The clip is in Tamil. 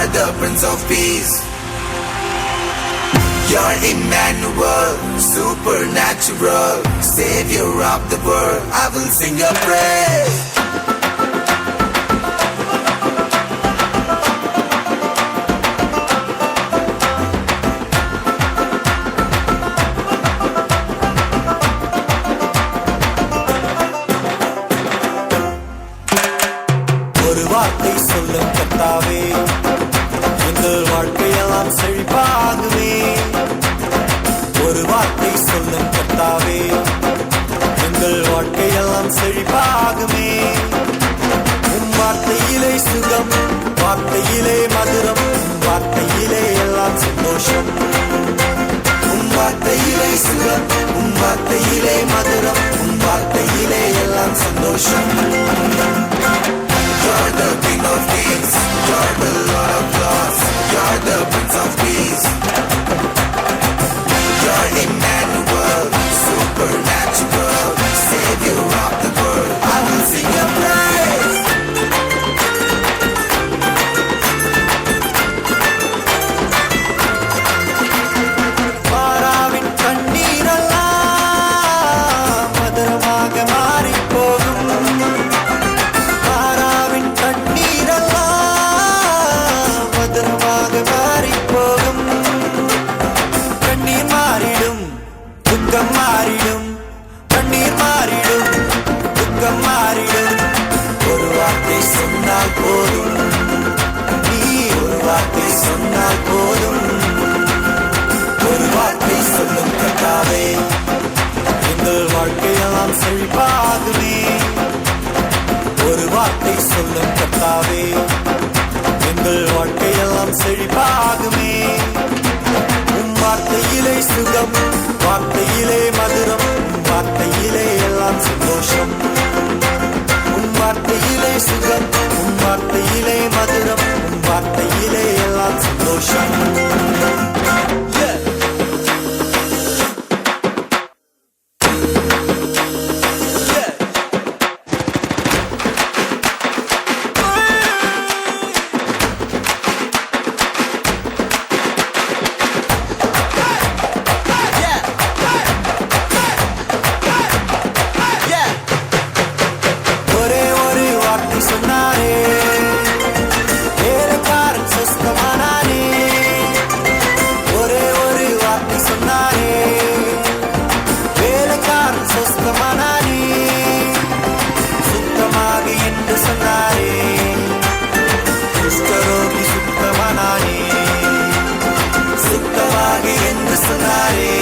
You're the Prince of Peace. You're Emmanuel, supernatural, Savior of the world. I will sing your praise. ஒரு வார்த்தை சொல்லும் கர்த்தாவே, எங்கள் வாழ்க்கையெல்லாம் செழிப்பாகுமே. ஒரு வார்த்தை சொல்லும் கர்த்தாவே, எங்கள் வாழ்க்கையெல்லாம் செழிப்பாகுமே. உம் வார்த்தையிலே சுகம், வார்த்தையிலே மதுரம், வார்த்தையிலே எல்லாம் சந்தோஷம். உம் வார்த்தையிலே சுகம், உம் வார்த்தையிலே மதுரம், உம் வார்த்தையிலே எல்லாம் சந்தோஷம். You're the King of Kings, you're the Lord of Lords, you're the Prince of Peace. You're Emmanuel, supernatural, Savior of the world. I will sing your praise. மாறாவின் கண்ணீரெல்லாம் மதுரமாக மாறிப் போகும். மாறாவின் கண்ணீரெல்லாம் மதுரமாக மாறிப் போகும். கண்ணீர் மாறிடும், துக்கம் மாறிடும். கண்ணீர் மாறிடும், துக்கம் மாறிடும். ஒரு வார்த்தை சொன்னால் போதும், நீ ஒரு வார்த்தை சொன்னால் போதும். ஒரு வார்த்தை சொல்லும் கர்த்தாவே, எங்கள் வாழ்க்கையெல்லாம் செழிப்பாகுமே. ஒரு வார்த்தை சொல்லும் கர்த்தாவே, எங்கள் வாழ்க்கையெல்லாம் செழிப்பாகுமே. உம் வார்த்தையிலே சுகம், வார்த்தையிலே மதுரம், உம் வார்த்தையிலே எல்லாம் சந்தோஷம். உம் வார்த்தையிலே சுகம், உம் வார்த்தையிலே மதுரம், உம் வார்த்தையிலே எல்லாம் சந்தோஷம். Yeah. ஒரே ஒரு வார்த்தை சொன்னாரே, வேலைக்காரன் சொஸ்தமானானே. ஒரே ஒரு வார்த்தை சொன்னாரே, வேலைக்காரன் சொஸ்தமானானே. சுத்தமாக என்று சொன்னாரே, குஷ்டரோகி சுத்தமானானே. சுத்தமாக என்று சொன்னாரே,